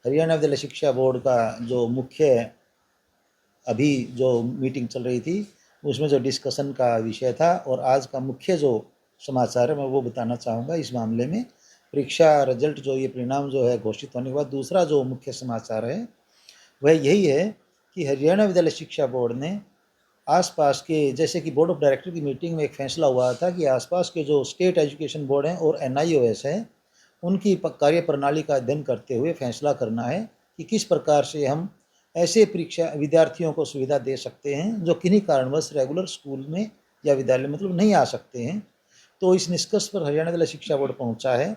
हरियाणा विद्यालय शिक्षा बोर्ड का जो मुख्य अभी जो मीटिंग चल रही थी उसमें जो डिस्कशन का विषय था और आज का मुख्य जो समाचार है मैं वो बताना चाहूँगा इस मामले में। परीक्षा रिजल्ट जो ये परिणाम जो है घोषित होने के बाद दूसरा जो मुख्य समाचार है वह यही है कि हरियाणा विद्यालय शिक्षा बोर्ड ने आसपास के, जैसे कि बोर्ड ऑफ डायरेक्टर की मीटिंग में एक फैसला हुआ था कि आसपास के जो स्टेट एजुकेशन बोर्ड हैं और NIOS है उनकी कार्य प्रणाली का अध्ययन करते हुए फैसला करना है कि किस प्रकार से हम ऐसे परीक्षा विद्यार्थियों को सुविधा दे सकते हैं जो किन्हीं कारणवश रेगुलर स्कूल में या विद्यालय मतलब नहीं आ सकते हैं। तो इस निष्कर्ष पर हरियाणा विद्यालय शिक्षा बोर्ड पहुंचा है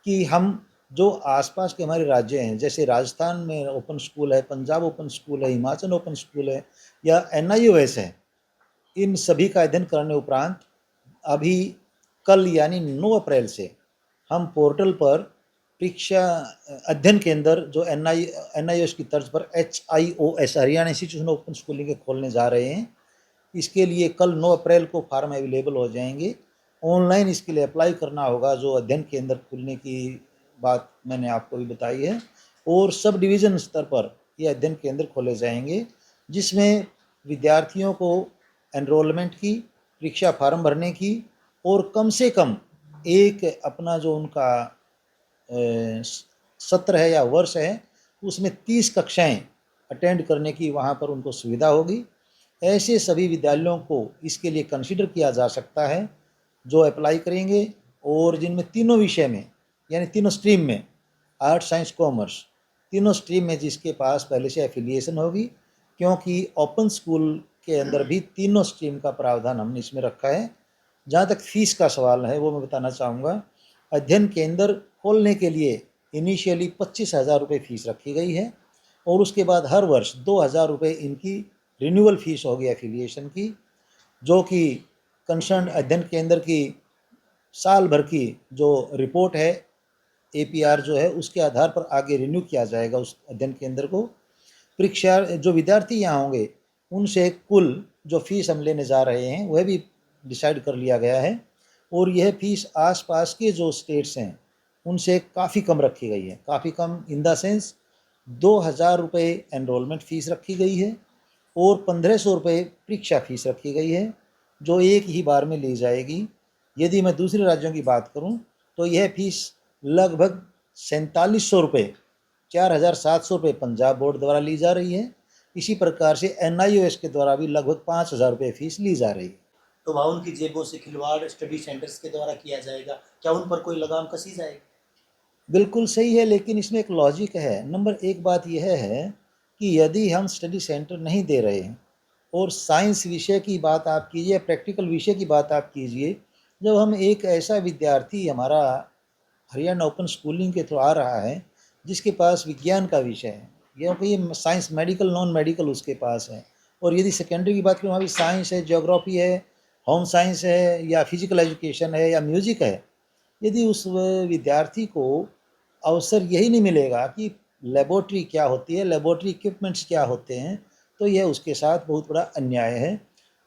कि हम जो आसपास के हमारे राज्य हैं, जैसे राजस्थान में ओपन स्कूल है, पंजाब ओपन स्कूल है, हिमाचल ओपन स्कूल है या NIOS है, इन सभी का अध्ययन करने उपरांत अभी कल यानी 9 अप्रैल से हम पोर्टल पर परीक्षा अध्ययन केंद्र जो NIOS की तर्ज पर HIOS Haryana institution of open schooling के खोलने जा रहे हैं। इसके लिए कल 9 अप्रैल को फार्म अवेलेबल हो जाएंगे। ऑनलाइन इसके लिए अप्लाई करना होगा। जो अध्ययन केंद्र खुलने की बात मैंने आपको भी बताई है और सब डिवीज़न स्तर पर ये अध्ययन केंद्र खोले जाएंगे जिसमें विद्यार्थियों को एनरोलमेंट की, परीक्षा फार्म भरने की और कम से कम एक अपना जो उनका सत्र है या वर्ष है उसमें 30 कक्षाएं अटेंड करने की वहाँ पर उनको सुविधा होगी। ऐसे सभी विद्यालयों को इसके लिए कंसीडर किया जा सकता है जो अप्लाई करेंगे और जिनमें तीनों विषय में यानी तीनों स्ट्रीम में आर्ट साइंस कॉमर्स तीनों स्ट्रीम में जिसके पास पहले से एफिलिएशन होगी, क्योंकि ओपन स्कूल के अंदर भी तीनों स्ट्रीम का प्रावधान हमने इसमें रखा है। जहाँ तक फीस का सवाल है वो मैं बताना चाहूँगा। अध्ययन केंद्र खोलने के लिए इनिशियली 25,000 रुपये फीस रखी गई है और उसके बाद हर वर्ष 2,000 रुपये इनकी रिन्यूअल फीस होगी एफिलिएशन की, जो कि कंसर्न अध्ययन केंद्र की साल भर की जो रिपोर्ट है APR जो है उसके आधार पर आगे रिन्यू किया जाएगा उस अध्ययन केंद्र को। परीक्षा जो विद्यार्थी यहाँ होंगे उनसे कुल जो फीस हम लेने जा रहे हैं वह भी डिसाइड कर लिया गया है और यह फीस आसपास के जो स्टेट्स हैं उनसे काफ़ी कम रखी गई है। काफ़ी कम इन द सेंस 2,000 रुपये एनरोलमेंट फ़ीस रखी गई है और 1,500 रुपये परीक्षा फ़ीस रखी गई है जो एक ही बार में ली जाएगी। यदि मैं दूसरे राज्यों की बात करूं तो यह फीस लगभग 4,700 रुपये 4,700 रुपये पंजाब बोर्ड द्वारा ली जा रही है। इसी प्रकार से NIOS के द्वारा भी लगभग 5,000 रुपये फीस ली जा रही है। तो वहाँ उनकी जेबों से खिलवाड़ स्टडी सेंटर्स के द्वारा किया जाएगा, क्या उन पर कोई लगाम कसी जाएगी? बिल्कुल सही है, लेकिन इसमें एक लॉजिक है। नंबर एक बात यह है कि यदि हम स्टडी सेंटर नहीं दे रहे हैं और साइंस विषय की बात आप कीजिए, प्रैक्टिकल विषय की बात आप कीजिए, जब हम एक ऐसा विद्यार्थी हमारा हरियाणा ओपन स्कूलिंग के थ्रू आ रहा है जिसके पास विज्ञान का विषय है, क्योंकि ये साइंस मेडिकल नॉन मेडिकल उसके पास है, और यदि सेकेंडरी की बात करें वहाँ भी साइंस है, ज्योग्राफी है, होम साइंस है या फिजिकल एजुकेशन है या म्यूजिक है, यदि उस विद्यार्थी को अवसर यही नहीं मिलेगा कि लेबोरेटरी क्या होती है, लेबोरेटरी इक्विपमेंट्स क्या होते हैं, तो यह उसके साथ बहुत बड़ा अन्याय है।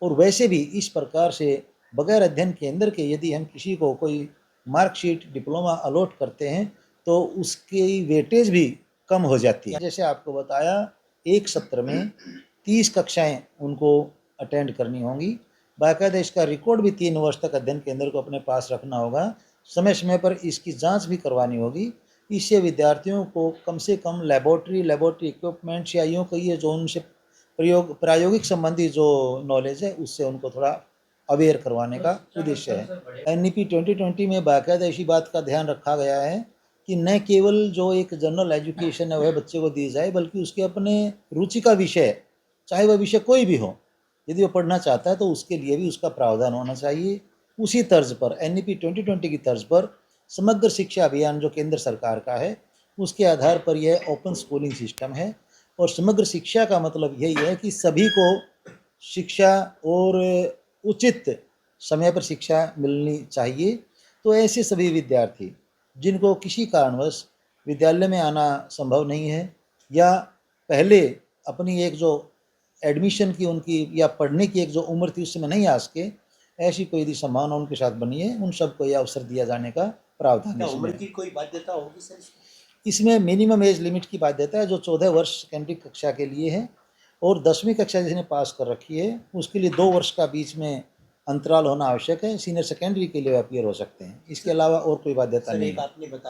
और वैसे भी इस प्रकार से बगैर अध्ययन केंद्र के यदि हम किसी को कोई मार्कशीट डिप्लोमा अलॉट करते हैं तो उसकी वेटेज भी कम हो जाती है। जैसे आपको बताया, एक सत्र में 30 कक्षाएं उनको अटेंड करनी होंगी। बाकायदा इसका रिकॉर्ड भी 3 वर्ष तक अध्ययन केंद्र को अपने पास रखना होगा। समय समय पर इसकी जांच भी करवानी होगी। इससे विद्यार्थियों को कम से कम लेबोरेटरी इक्विपमेंट्स या यूँ कहिए जो उनसे प्रायोगिक संबंधी जो नॉलेज है उससे उनको थोड़ा अवेयर करवाने का उद्देश्य है। NEP 2020 में बाकायदा इसी बात का ध्यान रखा गया है कि न केवल जो एक जनरल एजुकेशन है वह बच्चे को दी जाए, बल्कि उसके अपने रुचि का विषय, चाहे वह विषय कोई भी हो, यदि वो पढ़ना चाहता है तो उसके लिए भी उसका प्रावधान होना चाहिए। उसी तर्ज पर NEP 2020 की तर्ज पर समग्र शिक्षा अभियान जो केंद्र सरकार का है उसके आधार पर यह ओपन स्कूलिंग सिस्टम है। और समग्र शिक्षा का मतलब यही है कि सभी को शिक्षा और उचित समय पर शिक्षा मिलनी चाहिए। तो ऐसे सभी विद्यार्थी जिनको किसी कारणवश विद्यालय में आना संभव नहीं है या पहले अपनी एक जो एडमिशन की उनकी या पढ़ने की एक जो उम्र थी उसमें नहीं आ सके, ऐसी कोई यदि संभावना उनके साथ बनी है, उन सबको यह अवसर दिया जाने का प्रावधान क्या इसमें उम्र है। की कोई बाध्यता होगी सर? इसमें मिनिमम एज लिमिट की बात देता है जो 14 वर्ष सेकेंडरी कक्षा के लिए है और 10वीं कक्षा जिसने पास कर रखी है उसके लिए 2 वर्ष का बीच में अंतराल होना आवश्यक है। सीनियर सेकेंडरी के लिए अपीयर हो सकते हैं, इसके अलावा और कोई बाध्यता सर नहीं एक है। आपने बताया